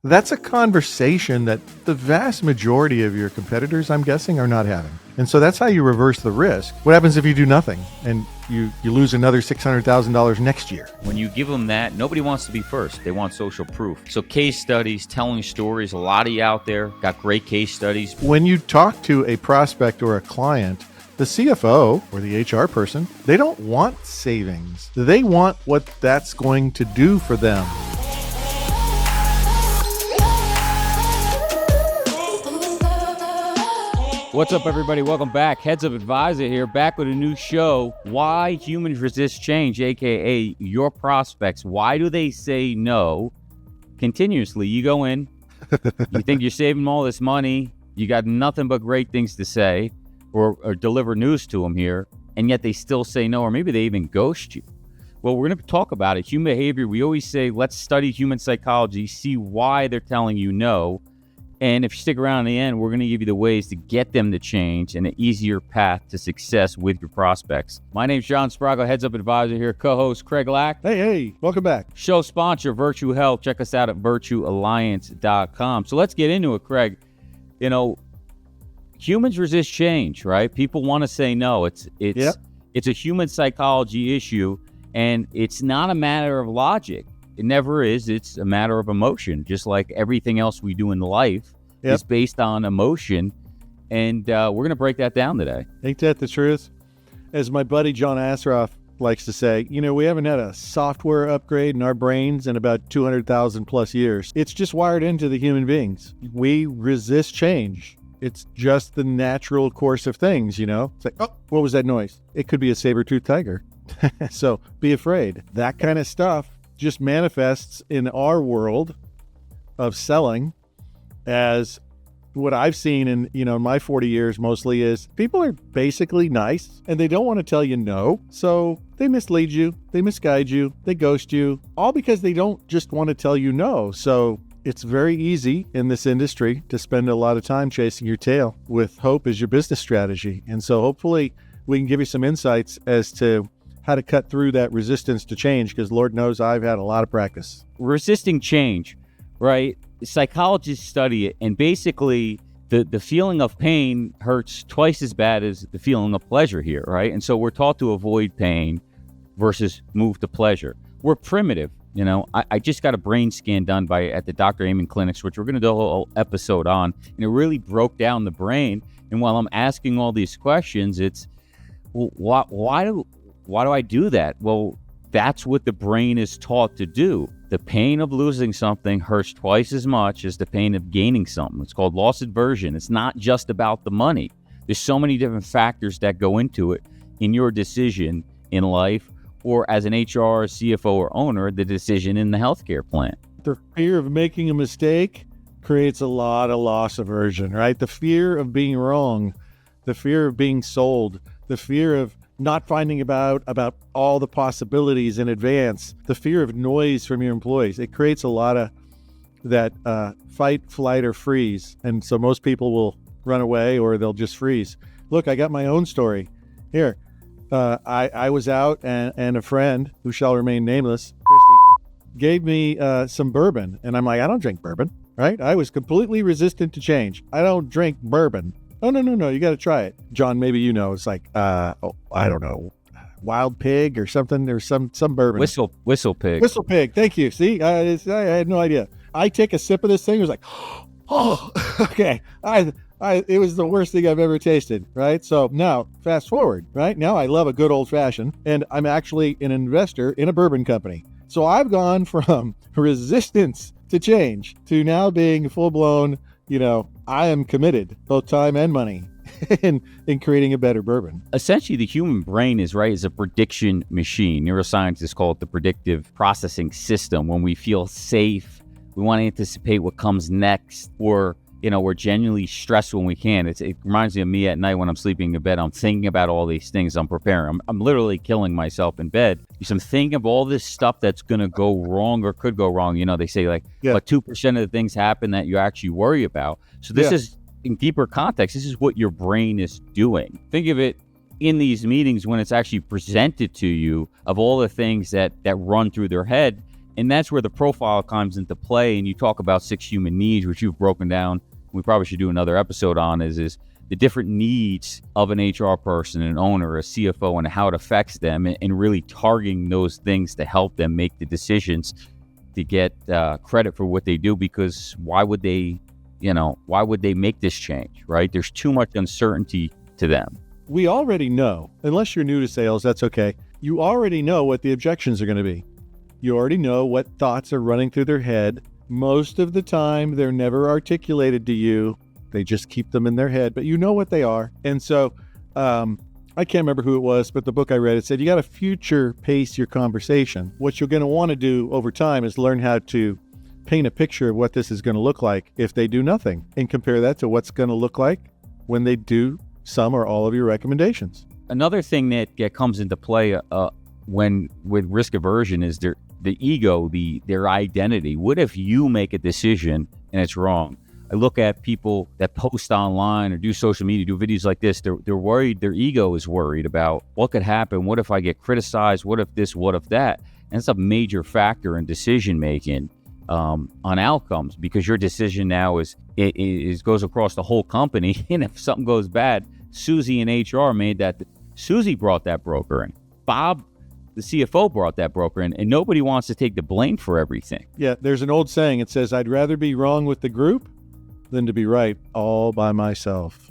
That's a conversation that the vast majority of your competitors, I'm guessing, are not having. And so that's how you reverse the risk. What happens if you do nothing and you lose another $600,000 next year? When you give them that, nobody wants to be first. They want social proof. So case studies, telling stories, a lot of you out there got great case studies. When you talk to a prospect or a client, the CFO or the HR person, they don't want savings. They want what that's going to do for them. What's up, everybody? Welcome back. Heads Up Advisor here, back with a new show, Why Humans Resist Change, aka your prospects. Why do they say no continuously? You go in, you think you're saving all this money, you got nothing but great things to say or deliver news to them here, and yet they still say no, or maybe they even ghost you. Well, we're going to talk about it. Human behavior, we always say, let's study human psychology, see why they're telling you no. And if you stick around in the end, we're going to give you the ways to get them to change and an easier path to success with your prospects. My name's John Sbrocco, Heads Up Advisor here, co-host Craig Lack. Hey, welcome back. Show sponsor, Virtue Health. Check us out at virtuealliance.com. So let's get into it, Craig. You know, humans resist change, right? People want to say no. It's a human psychology issue, and it's not a matter of logic. It never is. It's a matter of emotion, just like everything else we do in life is based on emotion. And we're going to break that down today. Ain't that the truth? As my buddy John Asroff likes to say, you know, we haven't had a software upgrade in our brains in about 200,000 plus years. It's just wired into the human beings. We resist change. It's just the natural course of things, you know? It's like, oh, what was that noise? It could be a saber-toothed tiger. So be afraid. That kind of stuff just manifests in our world of selling as what I've seen in, my 40 years mostly is people are basically nice and they don't want to tell you no. So they mislead you, they misguide you, they ghost you, all because they don't just want to tell you no. So it's very easy in this industry to spend a lot of time chasing your tail with hope as your business strategy. And so hopefully we can give you some insights as to how to cut through that resistance to change, because Lord knows I've had a lot of practice. Resisting change, right? Psychologists study it, and basically the feeling of pain hurts twice as bad as the feeling of pleasure here, right? And so we're taught to avoid pain versus move to pleasure. We're primitive. You know, I just got a brain scan done at the Dr. Amen clinics, which we're going to do a whole episode on, and it really broke down the brain. And while I'm asking all these questions, it's, well, why do I do that? Well, that's what the brain is taught to do. The pain of losing something hurts twice as much as the pain of gaining something. It's called loss aversion. It's not just about the money. There's so many different factors that go into it in your decision in life, or as an HR, CFO, or owner, the decision in the healthcare plan. The fear of making a mistake creates a lot of loss aversion, right? The fear of being wrong, the fear of being sold, the fear of not finding about all the possibilities in advance, the fear of noise from your employees. It creates a lot of that fight, flight, or freeze. And so most people will run away or they'll just freeze. Look, I got my own story here. I was out and a friend who shall remain nameless, Christy, gave me some bourbon. And I'm like, I don't drink bourbon, right? I was completely resistant to change. I don't drink bourbon. Oh, no, you got to try it. John, maybe you know, it's like, I don't know, Wild Pig or something. There's some bourbon. Whistle Pig. Whistle Pig. Thank you. See, I had no idea. I take a sip of this thing. It was like, oh, okay. It was the worst thing I've ever tasted, right? So now, fast forward, right? Now I love a good old fashioned, and I'm actually an investor in a bourbon company. So I've gone from resistance to change to now being full blown, I am committed, both time and money, in creating a better bourbon. Essentially, the human brain is a prediction machine. Neuroscientists call it the predictive processing system. When we feel safe, we want to anticipate what comes next, or we're genuinely stressed when we can. It reminds me of me at night when I'm sleeping in bed. I'm thinking about all these things. I'm preparing. I'm literally killing myself in bed because I'm thinking of all this stuff that's going to go wrong or could go wrong. They say but 2% of the things happen that you actually worry about. So this is, in deeper context, this is what your brain is doing. Think of it in these meetings when it's actually presented to you of all the things that run through their head. And that's where the profile comes into play. And you talk about 6 human needs, which you've broken down. We probably should do another episode on is the different needs of an HR person, an owner, a CFO, and how it affects them, and really targeting those things to help them make the decisions to get credit for what they do. Because why would they make this change, right? There's too much uncertainty to them. We already know, unless you're new to sales, that's okay. You already know what the objections are going to be. You already know what thoughts are running through their head. Most of the time, they're never articulated to you. They just keep them in their head, but you know what they are. And so I can't remember who it was, but the book I read, it said you got to future pace your conversation. What you're going to want to do over time is learn how to paint a picture of what this is going to look like if they do nothing, and compare that to what's going to look like when they do some or all of your recommendations. Another thing that comes into play when with risk aversion is the ego, their identity. What if you make a decision and it's wrong? I look at people that post online or do social media, do videos like this. They're worried. Their ego is worried about what could happen. What if I get criticized? What if this? What if that? And it's a major factor in decision making on outcomes, because your decision now is goes across the whole company. And if something goes bad, Susie in HR Susie brought that broker in. Bob, the CFO, brought that broker in, and nobody wants to take the blame for everything. Yeah, there's an old saying. It says, I'd rather be wrong with the group than to be right all by myself.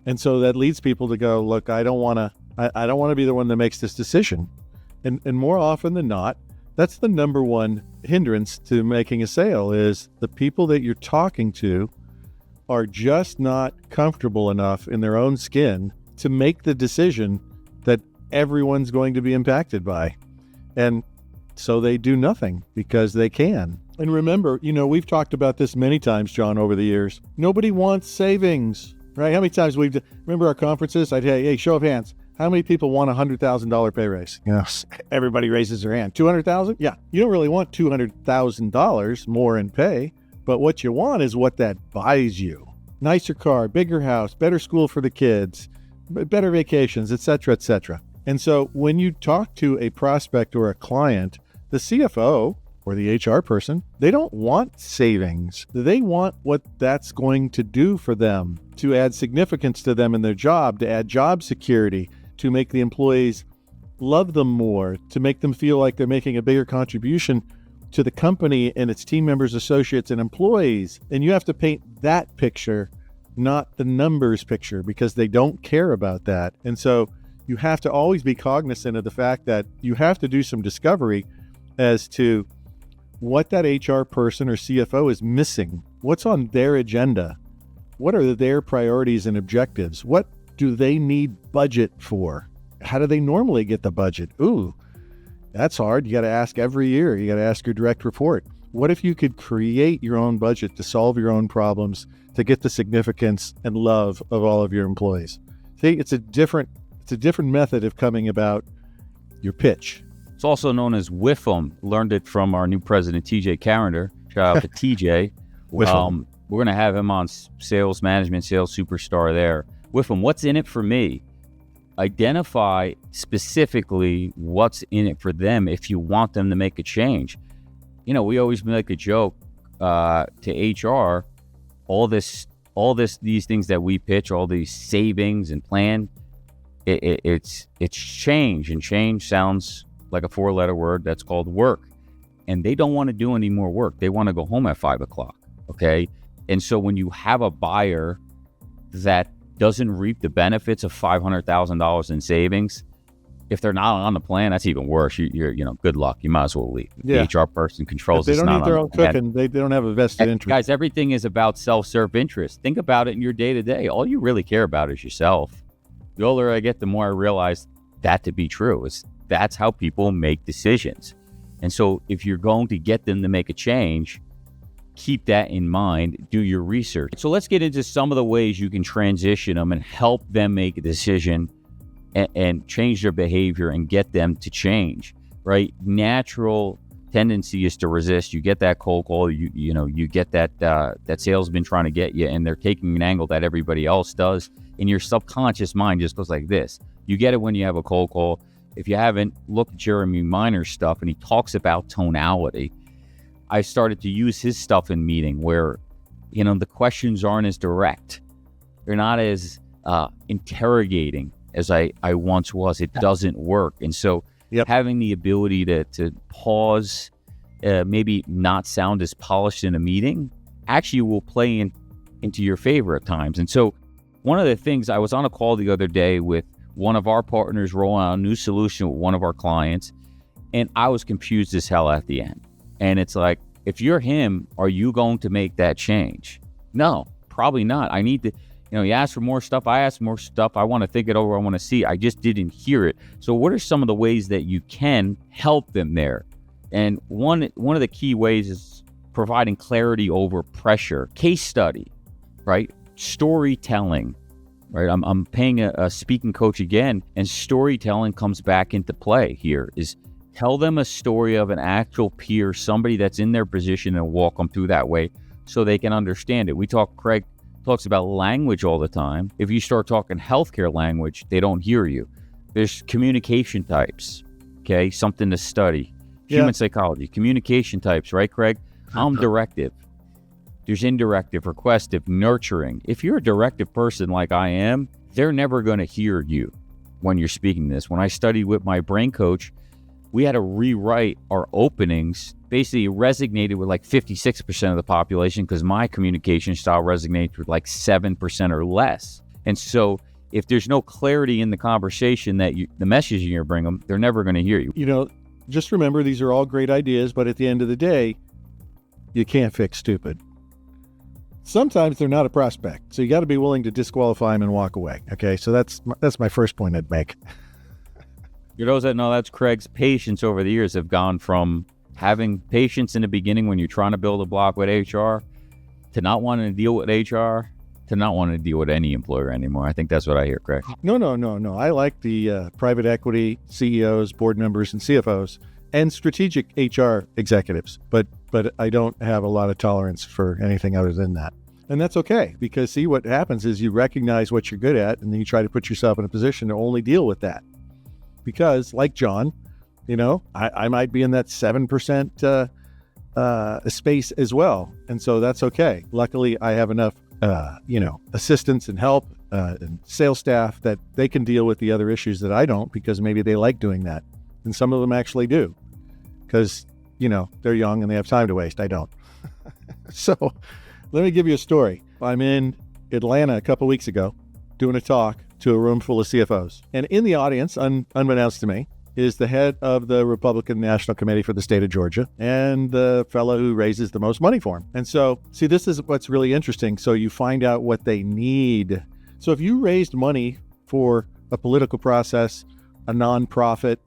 And so that leads people to go, look, I don't want to be the one that makes this decision. And more often than not, that's the number one hindrance to making a sale, is the people that you're talking to are just not comfortable enough in their own skin to make the decision that everyone's going to be impacted by. And so they do nothing because they can. And remember, we've talked about this many times, John, over the years. Nobody wants savings, right? How many times remember our conferences? I'd say, hey, show of hands. How many people want a $100,000 pay raise? Yes. Everybody raises their hand. 200,000? Yeah. You don't really want $200,000 more in pay, but what you want is what that buys you. Nicer car, bigger house, better school for the kids, better vacations, et cetera, et cetera. And so when you talk to a prospect or a client, the CFO or the HR person, they don't want savings. They want what that's going to do for them, to add significance to them in their job, to add job security, to make the employees love them more, to make them feel like they're making a bigger contribution to the company and its team members, associates, and employees. And you have to paint that picture, not the numbers picture, because they don't care about that. And so you have to always be cognizant of the fact that you have to do some discovery as to what that HR person or CFO is missing. What's on their agenda? What are their priorities and objectives? What do they need budget for? How do they normally get the budget? Ooh, that's hard. You got to ask every year. You got to ask your direct report. What if you could create your own budget to solve your own problems, to get the significance and love of all of your employees? See, it's a different method of coming about your pitch. It's also known as WIIFM. Learned it from our new president, TJ Carrender. Shout out to TJ. We're going to have him on Sales Management, Sales Superstar there. WIIFM, what's in it for me? Identify specifically what's in it for them if you want them to make a change. We always make a joke to HR, these things that we pitch, all these savings and plan, it's change, and change sounds like a 4-letter word. That's called work. And they don't want to do any more work. They want to go home at 5:00. Okay. And so when you have a buyer that doesn't reap the benefits of $500,000 in savings, if they're not on the plan, that's even worse. You're good luck. You might as well leave. Yeah. The HR person controls. If they don't eat their own cooking, they don't have a vested interest. Guys, everything is about self-serve interest. Think about it in your day-to-day. All you really care about is yourself. The older I get, the more I realize that to be true. That's how people make decisions. And so if you're going to get them to make a change, keep that in mind. Do your research. So let's get into some of the ways you can transition them and help them make a decision and change their behavior and get them to change, right? Natural tendency is to resist. You get that cold call, you get that salesman trying to get you, and they're taking an angle that everybody else does. And your subconscious mind just goes like this. You get it when you have a cold call. If you haven't looked at Jeremy Miner's stuff, and he talks about tonality, I started to use his stuff in meeting where, the questions aren't as direct. They're not as interrogating as I once was. It doesn't work. And so having the ability to pause, maybe not sound as polished in a meeting, actually will play into your favor at times. And so one of the things, I was on a call the other day with one of our partners rolling out a new solution with one of our clients, and I was confused as hell at the end. And it's like, if you're him, are you going to make that change? No, probably not. I need to, you ask for more stuff. I ask more stuff. I want to think it over. I want to see. I just didn't hear it. So what are some of the ways that you can help them there? And one of the key ways is providing clarity over pressure. Case study, right? Storytelling, right? I'm paying a speaking coach again, and storytelling comes back into play here. Is tell them a story of an actual peer, somebody that's in their position, and walk them through that way so they can understand it. Craig talks about language all the time. If you start talking healthcare language, they don't hear you. There's communication types, okay? Something to study. Human psychology, communication types, right, Craig? I'm directive. There's indirective, requestive, nurturing. If you're a directive person like I am, they're never going to hear you when you're speaking this. When I studied with my brain coach, we had to rewrite our openings. Basically, it resonated with like 56% of the population because my communication style resonates with like 7% or less. And so if there's no clarity in the conversation that the message you're bringing them, they're never going to hear you. Just remember, these are all great ideas, but at the end of the day, you can't fix stupid. Sometimes they're not a prospect, so you got to be willing to disqualify them and walk away. Okay, so that's my first point I'd make. Those that know, that's Craig's patience over the years have gone from having patience in the beginning when you're trying to build a block with HR to not wanting to deal with HR to not wanting to deal with any employer anymore. I think that's what I hear, Craig. No. I like the private equity CEOs, board members, and CFOs, and strategic HR executives, but I don't have a lot of tolerance for anything other than that. And that's okay, because see, what happens is you recognize what you're good at, and then you try to put yourself in a position to only deal with that. Because like John, I might be in that 7% space as well. And so that's okay. Luckily, I have enough, assistance and help and sales staff that they can deal with the other issues that I don't, because maybe they like doing that. And some of them actually do, because, they're young and they have time to waste. I don't. So let me give you a story. I'm in Atlanta a couple weeks ago doing a talk to a room full of CFOs. And in the audience, unbeknownst to me, is the head of the Republican National Committee for the state of Georgia and the fellow who raises the most money for him. And so, see, this is what's really interesting. So you find out what they need. So if you raised money for a political process, a nonprofit,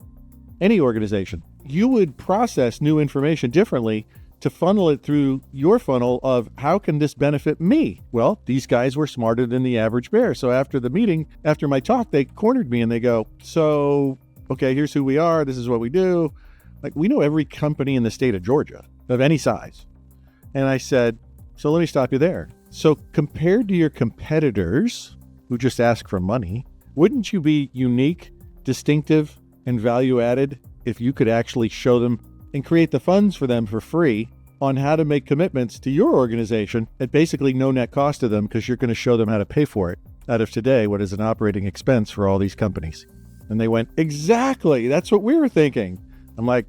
any organization, you would process new information differently to funnel it through your funnel of how can this benefit me? Well, these guys were smarter than the average bear. So after the meeting, after my talk, they cornered me and they go, so, okay, here's who we are. This is what we do. Like, we know every company in the state of Georgia of any size. And I said, so let me stop you there. So compared to your competitors who just ask for money, wouldn't you be unique, distinctive, and value added if you could actually show them and create the funds for them for free on how to make commitments to your organization at basically no net cost to them, because you're going to show them how to pay for it out of today, what is an operating expense for all these companies. And they went, exactly, that's what we were thinking. I'm like,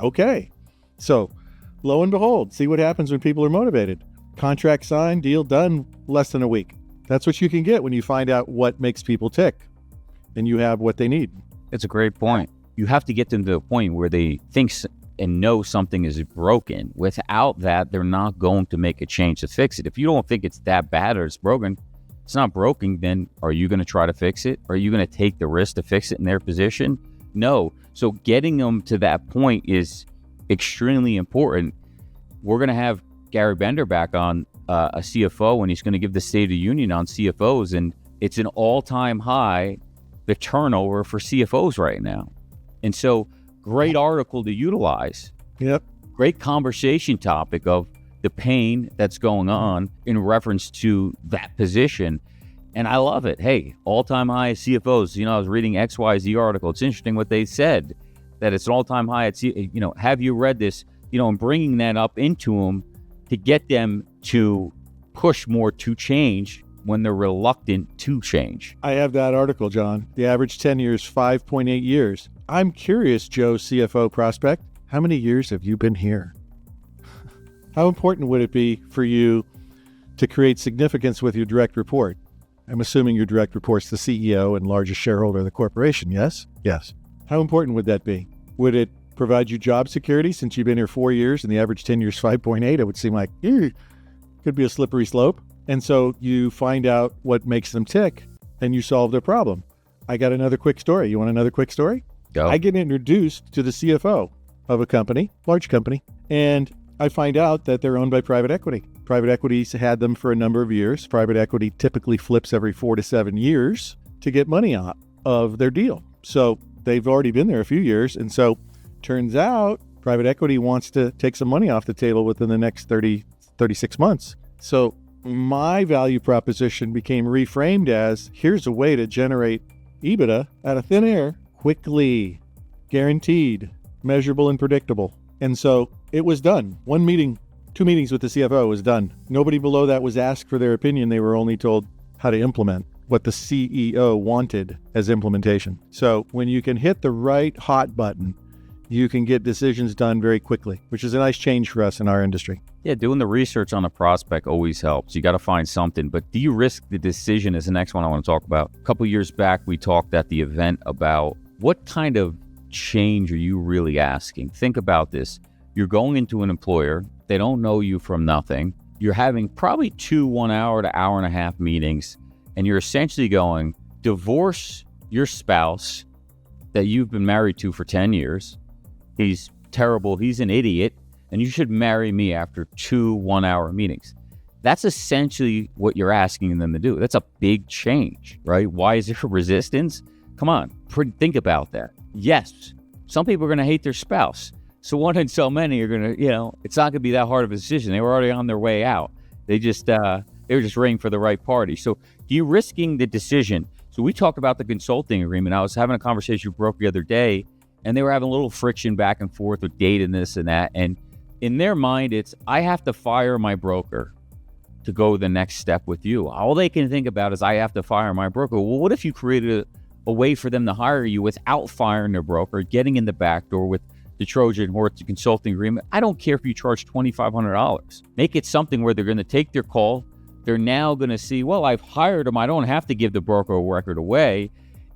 okay. So lo and behold, see what happens when people are motivated. Contract signed, deal done, less than a week. That's what you can get when you find out what makes people tick and you have what they need. It's a great point. You have to get them to the point where they think and know something is broken. Without that, they're not going to make a change to fix it. If you don't think it's that bad or it's broken, it's not broken, then are you going to try to fix it? Are you going to take the risk to fix it in their position? No. So getting them to that point is extremely important. We're going to have Gary Bender back on a CFO, and he's going to give the State of the Union on CFOs, and it's an all-time high, the turnover for CFOs right now. And so great article to utilize. Yep. Great conversation topic of the pain that's going on in reference to that position. And I love it. Hey, all-time high CFOs. I was reading XYZ article. It's interesting what they said, that it's an all-time high at have you read this? and bringing that up into them to get them to push more to change when they're reluctant to change. I have that article, John. The average tenure is 5.8 years. I'm curious, Joe, CFO prospect, how many years have you been here? How important would it be for you to create significance with your direct report? I'm assuming your direct report's the CEO and largest shareholder of the corporation, yes? Yes. How important would that be? Would it provide you job security since you've been here 4 years and the average tenure is 5.8? It would seem like, could be a slippery slope. And so you find out what makes them tick and you solve their problem. I got another quick story. You want another quick story? Go. I get introduced to the CFO of a company, large company, and I find out that they're owned by private equity. Private equity's had them for a number of years. Private equity typically flips every 4 to 7 years to get money out of their deal. So they've already been there a few years. And so turns out private equity wants to take some money off the table within the next 36 months. So my value proposition became reframed as, here's a way to generate EBITDA out of thin air quickly, guaranteed, measurable, and predictable. And so it was done. 1 meeting, 2 meetings with the CFO was done. Nobody below that was asked for their opinion. They were only told how to implement what the CEO wanted as implementation. So when you can hit the right hot button, you can get decisions done very quickly, which is a nice change for us in our industry. Yeah, doing the research on a prospect always helps. You got to find something, but de-risk the decision is the next one I want to talk about. A couple years back, we talked at the event about what kind of change are you really asking? Think about this. You're going into an employer. They don't know you from nothing. You're having probably 2 1-hour to hour and a half meetings, and you're essentially going, divorce your spouse that you've been married to for 10 years. He's terrible. He's an idiot. And you should marry me after 2 1-hour meetings. That's essentially what you're asking them to do. That's a big change, right? Why is there resistance? Come on, think about that. Yes, some people are going to hate their spouse. So one and so many are going to, it's not going to be that hard of a decision. They were already on their way out. They were just waiting for the right party. So de-risking the decision. So we talked about the consulting agreement. I was having a conversation with Broke the other day, and they were having a little friction back and forth with data and this and that. And in their mind, it's, I have to fire my broker to go the next step with you. All they can think about is, I have to fire my broker. Well, what if you created a way for them to hire you without firing their broker, getting in the back door with the Trojan or the consulting agreement? I don't care if you charge $2,500. Make it something where they're going to take their call. They're now going to see, well, I've hired them. I don't have to give the broker a record away.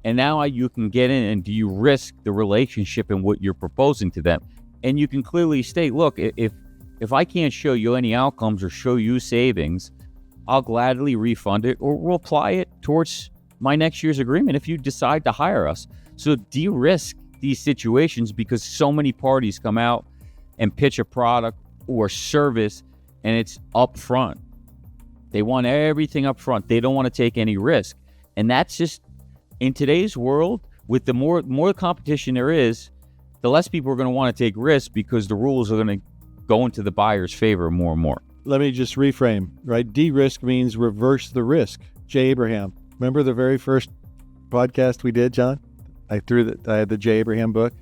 And now you can get in and do you risk the relationship and what you're proposing to them? And you can clearly state, look, if I can't show you any outcomes or show you savings, I'll gladly refund it or we'll apply it towards my next year's agreement if you decide to hire us. So de-risk these situations, because so many parties come out and pitch a product or service and it's upfront. They want everything up front. They don't want to take any risk. And that's just, in today's world, with the more competition there is, the less people are going to want to take risks because the rules are going to go into the buyer's favor more and more. Let me just reframe, right? De-risk means reverse the risk. Jay Abraham. Remember the very first podcast we did, John? I had the Jay Abraham book,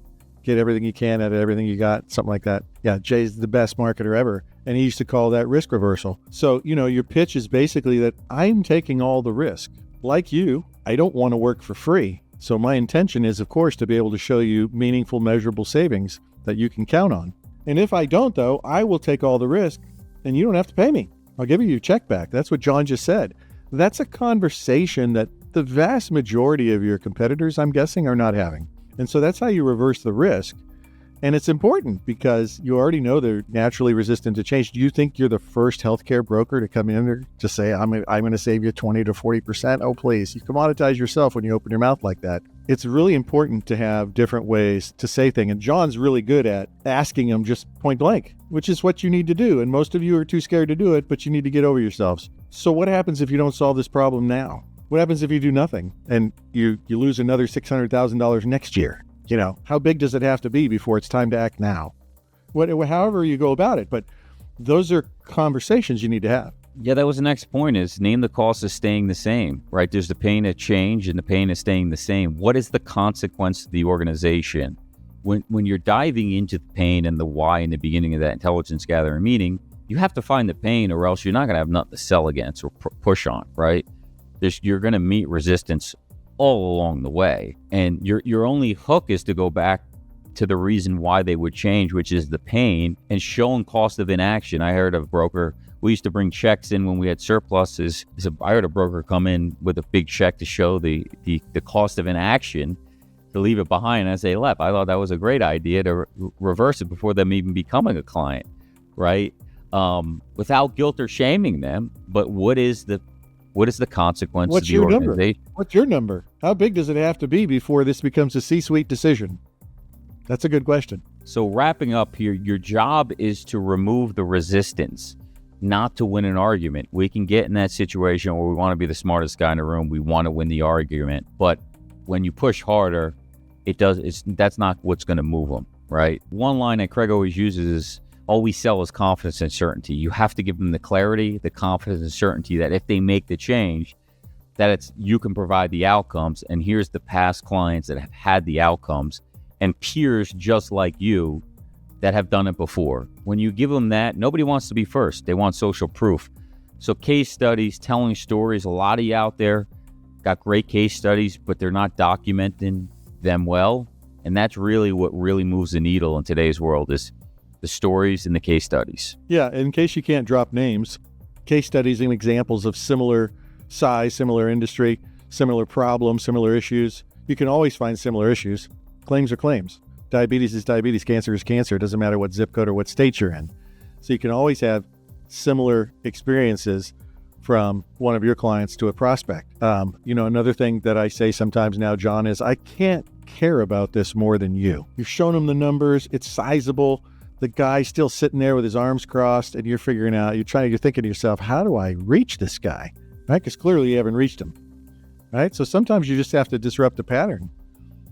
Get Everything You Can Out of Everything You Got, something like that. Yeah, Jay's the best marketer ever. And he used to call that risk reversal. So, your pitch is basically that I'm taking all the risk. Like you, I don't want to work for free. So my intention is, of course, to be able to show you meaningful, measurable savings that you can count on. And if I don't, though, I will take all the risk and you don't have to pay me. I'll give you your check back. That's what John just said. That's a conversation that the vast majority of your competitors, I'm guessing, are not having. And so that's how you reverse the risk. And it's important because you already know they're naturally resistant to change. Do you think you're the first healthcare broker to come in there to say, I'm going to save you 20 to 40%? Oh, please. You commoditize yourself when you open your mouth like that. It's really important to have different ways to say things. And John's really good at asking them just point blank, which is what you need to do. And most of you are too scared to do it, but you need to get over yourselves. So what happens if you don't solve this problem now? What happens if you do nothing and you lose another $600,000 next year? How big does it have to be before it's time to act now? However you go about it, but those are conversations you need to have. Yeah, that was the next point, is name the cost of staying the same, right? There's the pain of change and the pain of staying the same. What is the consequence to the organization when you're diving into the pain and the why in the beginning of that intelligence gathering meeting, you have to find the pain, or else you're not going to have nothing to sell against or push on, right? You're going to meet resistance all along the way. And your only hook is to go back to the reason why they would change, which is the pain, and showing cost of inaction. I heard of a broker, we used to bring checks in when we had surpluses. I heard a broker come in with a big check to show the cost of inaction, to leave it behind as they left. I thought that was a great idea to reverse it before them even becoming a client, right? Without guilt or shaming them, but what is the consequence of the organization? What's your number? How big does it have to be before this becomes a C-suite decision? That's a good question. So wrapping up here, your job is to remove the resistance, not to win an argument. We can get in that situation where we want to be the smartest guy in the room. We want to win the argument. But when you push harder, that's not what's going to move them, right? One line that Craig always uses is, all we sell is confidence and certainty. You have to give them the clarity, the confidence and certainty that if they make the change, that you can provide the outcomes. And here's the past clients that have had the outcomes, and peers just like you that have done it before. When you give them that, nobody wants to be first. They want social proof. So case studies, telling stories, a lot of you out there got great case studies, but they're not documenting them well. And that's really what really moves the needle in today's world, is the stories and the case studies. Yeah, in case you can't drop names, case studies and examples of similar size, similar industry, similar problems, similar issues. You can always find similar issues. Claims are claims. Diabetes is diabetes. Cancer is cancer. It doesn't matter what zip code or what state you're in. So you can always have similar experiences from one of your clients to a prospect. Another thing that I say sometimes now, John, is I can't care about this more than you. You've shown them the numbers. It's sizable. The guy's still sitting there with his arms crossed, and you're thinking to yourself, how do I reach this guy? Right? Because clearly you haven't reached him. Right? So sometimes you just have to disrupt the pattern.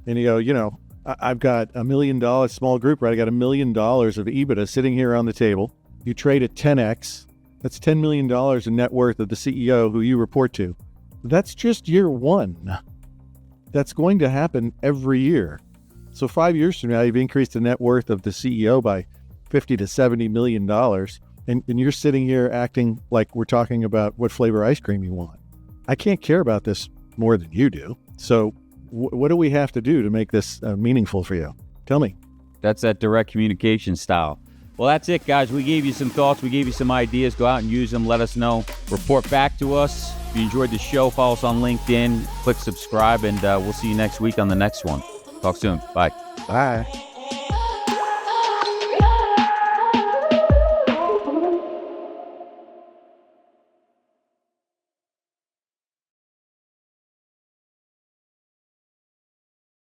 And you go, I've got $1 million small group, right? I got $1 million of EBITDA sitting here on the table. You trade at 10x. That's $10 million in net worth of the CEO who you report to. That's just year one. That's going to happen every year. So 5 years from now, you've increased the net worth of the CEO by $50 to $70 million. And you're sitting here acting like we're talking about what flavor ice cream you want. I can't care about this more than you do. So what do we have to do to make this meaningful for you? Tell me. That's that direct communication style. Well, that's it, guys. We gave you some thoughts. We gave you some ideas. Go out and use them. Let us know. Report back to us. If you enjoyed the show, follow us on LinkedIn. Click subscribe, and we'll see you next week on the next one. Talk soon. Bye. Bye.